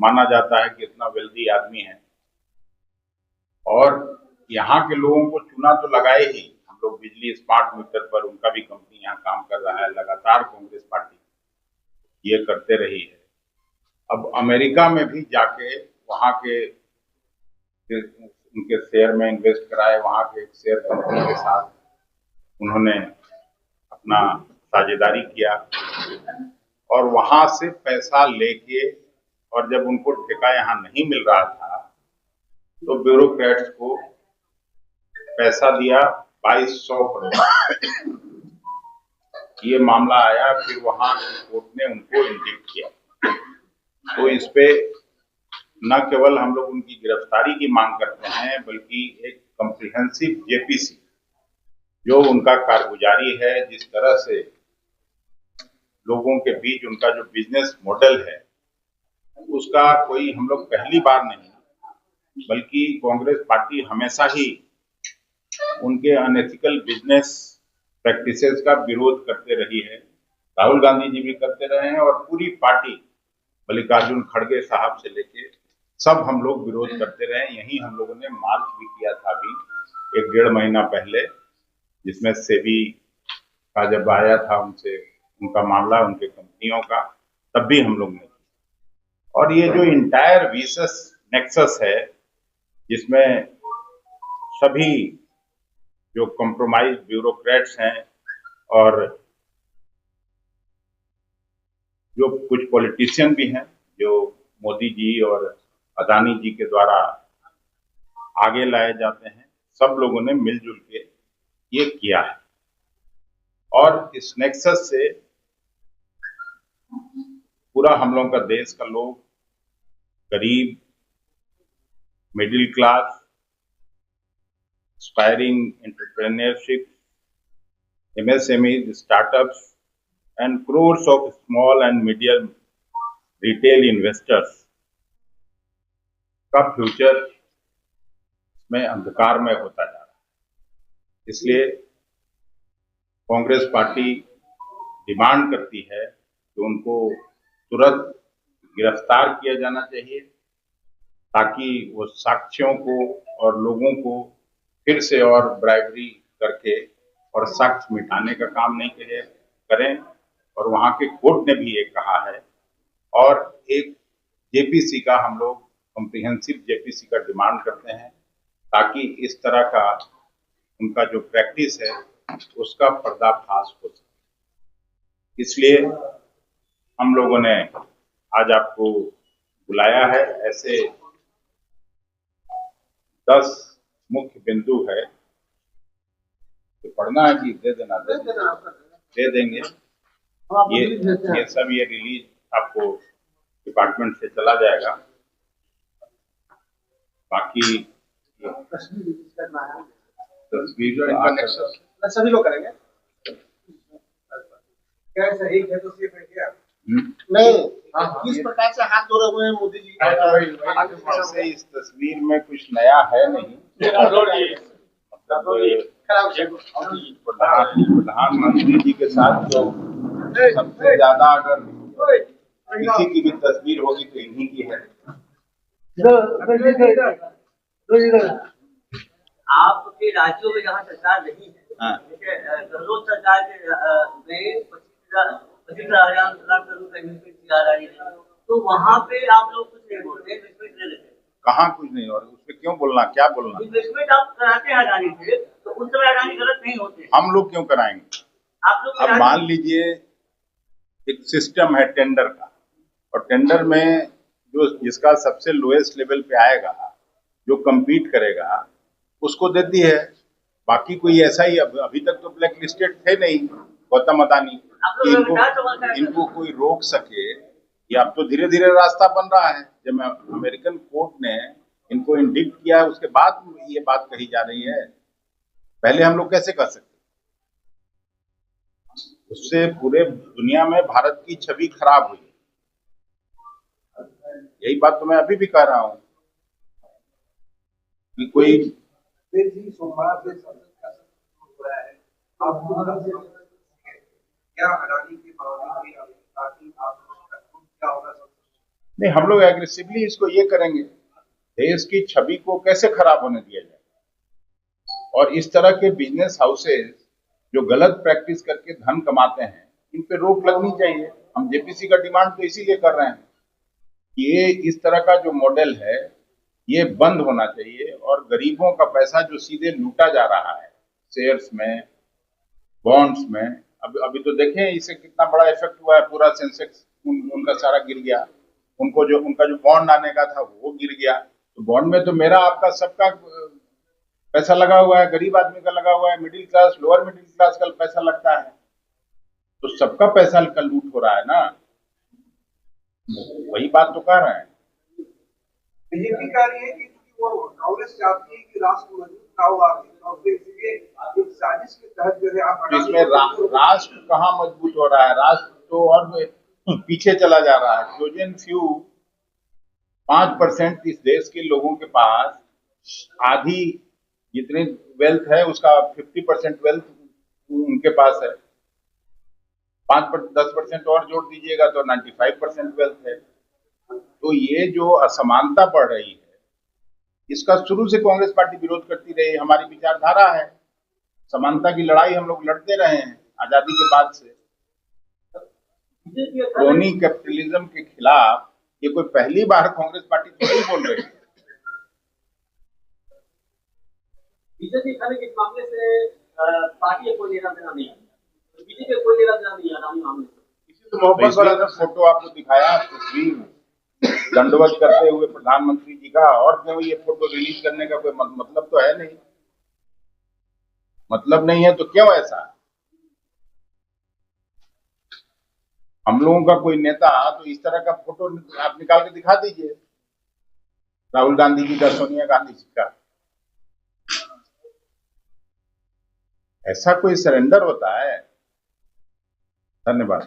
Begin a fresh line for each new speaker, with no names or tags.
माना जाता है कि इतना वेल्दी आदमी है, और यहाँ के लोगों को चुना तो लगाए ही। हम लोग बिजली स्मार्ट मीटर पर, उनका भी कंपनी यहाँ काम कर रहा है, लगातार कांग्रेस पार्टी ये करते रही है। अब अमेरिका में भी जाके वहाँ के उनके शेयर में इन्वेस्ट कराए, वहाँ के एक शेयर कंपनी के साथ उन्होंने अपना साझेदारी किया, और वहां से पैसा लेके, और जब उनको ठेका यहाँ नहीं मिल रहा था तो ब्यूरोक्रेट्स को पैसा दिया 2200 करोड़। ये मामला आया, फिर वहां की कोर्ट ने उनको इंडिक्ट किया। तो इस पे न केवल हम लोग उनकी गिरफ्तारी की मांग करते हैं, बल्कि एक कम्प्रिहेंसिव जेपीसी, जो उनका कारगुजारी है, जिस तरह से लोगों के बीच उनका जो बिजनेस मॉडल है, उसका कोई हम लोग पहली बार नहीं, बल्कि कांग्रेस पार्टी हमेशा ही उनके अनएथिकल बिजनेस प्रैक्टिसेस का विरोध करते रही है। राहुल गांधी जी भी करते रहे हैं, और पूरी पार्टी मल्लिकार्जुन खड़गे साहब से लेके सब हम लोग विरोध करते रहे। यही हम लोगों ने मार्च भी किया था अभी 1-1.5 महीना पहले, जिसमें सेबी का जब आया था उनसे उनका मामला, उनके कंपनियों का, तब भी हम लोग ने। और ये जो इंटायर विशस नेक्सस है, जिसमें सभी जो कॉम्प्रोमाइज ब्यूरोक्रेट्स हैं और जो कुछ पॉलिटिशियन भी हैं, जो मोदी जी और अदानी जी के द्वारा आगे लाए जाते हैं, सब लोगों ने मिलजुल के ये किया है। और इस नेक्सस से पूरा हम लोगों का देश का लोग, गरीब, middle class, aspiring entrepreneurship, MSMEs, startups, and crores of small and medium retail investors का फ्यूचर में अंधकार में होता जा रहा है। इसलिए कांग्रेस पार्टी डिमांड करती है कि उनको तुरंत गिरफ्तार किया जाना चाहिए, ताकि वो साक्ष्यों को और लोगों को फिर से और ब्राइबरी करके और साक्ष्य मिटाने का काम नहीं करें। और वहां के कोर्ट ने भी ये कहा है, और एक जेपीसी का हम लोग कॉम्प्रिहेंसिव जेपीसी का डिमांड करते हैं, ताकि इस तरह का उनका जो प्रैक्टिस है उसका पर्दाफाश हो सके। इसलिए हम लोगों ने आज आपको बुलाया है। ऐसे 10 मुख्य बिंदु है, तो पढ़ना है कि दे देंगे। ये सब ये रिलीज आपको डिपार्टमेंट से चला जाएगा। बाकी तस्वीर
सभी लोग करेंगे। क्या सही है तो नहीं, किस प्रकार से हाथ धो रहे हुए हैं मोदी जी?
इस तस्वीर में कुछ नया है नहीं। प्रधानमंत्री जी के साथ जो सबसे ज्यादा अगर किसी की भी तस्वीर होगी तो इन्हीं की है।
आपके राज्यों में जहाँ सरकार नहीं है, जैसे गहलोत सरकार में 25,000 लाख करोड़ का इन्वेस्टमेंट किया रही है, तो वहाँ पे आप लोग कुछ नहीं बोलते, इन्वेस्टमेंट ले लेते हैं।
कहाँ कुछ नहीं, और उस पर क्यों बोलना, क्या बोलना?
इन्वेस्टमेंट आप कराते हैं अडानी से, तो उस समय अडानी गलत नहीं होते।
हम लोग क्यों कराएंगे?
आप लोग
अब मान लीजिए एक सिस्टम है टेंडर का, और टेंडर में जो जिसका सबसे लोएस्ट लेवल पे आएगा, जो कम्पीट करेगा, उसको देती है। बाकी कोई ऐसा ही अभी तक तो ब्लैक लिस्टेड थे नहीं गौतम अदानी, इनको कोई रोक सके। ये अब तो धीरे धीरे रास्ता बन रहा है। जब अमेरिकन कोर्ट ने इनको इंडिक्ट किया, उसके बाद ये बात कही जा रही है। पहले हम लोग कैसे कर सकते? उससे पूरे दुनिया में भारत की छवि खराब हुई। यही बात तो मैं अभी भी कह रहा हूं कि कोई
सोमवार से हो रहा है, क्या अडानी की ताकि आप क्या होगा?
नहीं, हम लोग एग्रेसिवली इसको ये करेंगे, देश की छवि को कैसे खराब होने दिया जाए, और इस तरह के बिजनेस हाउसेस जो गलत प्रैक्टिस करके धन कमाते हैं, इन पे रोक लगनी चाहिए। हम जेपीसी का डिमांड तो इसीलिए कर रहे हैं कि ये इस तरह का जो मॉडल है ये बंद होना चाहिए, और गरीबों का पैसा जो सीधे लूटा जा रहा है शेयर्स में, बॉन्ड्स में, अभी तो देखें इससे कितना बड़ा इफेक्ट हुआ है, पूरा सेंसेक्स उनका सारा गिर गया, उनका जो बॉन्ड आने का था वो गिर गया। तो बॉन्ड में तो मेरा आपका सबका पैसा लगा हुआ है, गरीब आदमी का लगा हुआ है, middle class, lower middle class का पैसा लगता है, तो सबका पैसा का लूट हो रहा है ना, वही बात तो कह रहे हैं।
बीजेपी कह रही है कि वो कांग्रेस चाहती है कि राष्ट्र मजबूत ना हो आगे, और फिर इसलिए एक साजिश के तहत जो है आप
इसमें राष्ट्र कहाँ मजबूत हो रहा है, राष्ट्र तो और पीछे चला जा रहा है। चोजन फ्यू 5% इस देश के लोगों के पास आधी जितनी वेल्थ है उसका 50% वेल्थ उनके पास है, 5-10% और जोड़ दीजिएगा तो 95% वेल्थ है। तो ये जो असमानता बढ़ रही है इसका शुरू से कांग्रेस पार्टी विरोध करती रही, हमारी विचारधारा है, समानता की लड़ाई हम लोग लड़ते रहे हैं आजादी के बाद से। क्रोनी कैपिटलिज्म के खिलाफ ये कोई पहली बार कांग्रेस पार्टी तो नहीं बोल रही है।
बीजेपी इस मामले से पार्टी कोई लेना देना नहीं है, बीजेपी कोई लेना देना नहीं है आगामी मामले से।
इसी तो मोहब्बत वाला फोटो आपको दिखाया, तस्वीर दंडवत करते हुए प्रधानमंत्री जी का, और क्यों ये फोटो रिलीज करने का कोई मतलब तो है नहीं, मतलब नहीं है तो क्यों ऐसा? हम लोगों का कोई नेता तो इस तरह का फोटो आप निकाल के दिखा दीजिए, राहुल गांधी जी का, सोनिया गांधी जी का, ऐसा कोई सरेंडर होता है? धन्यवाद।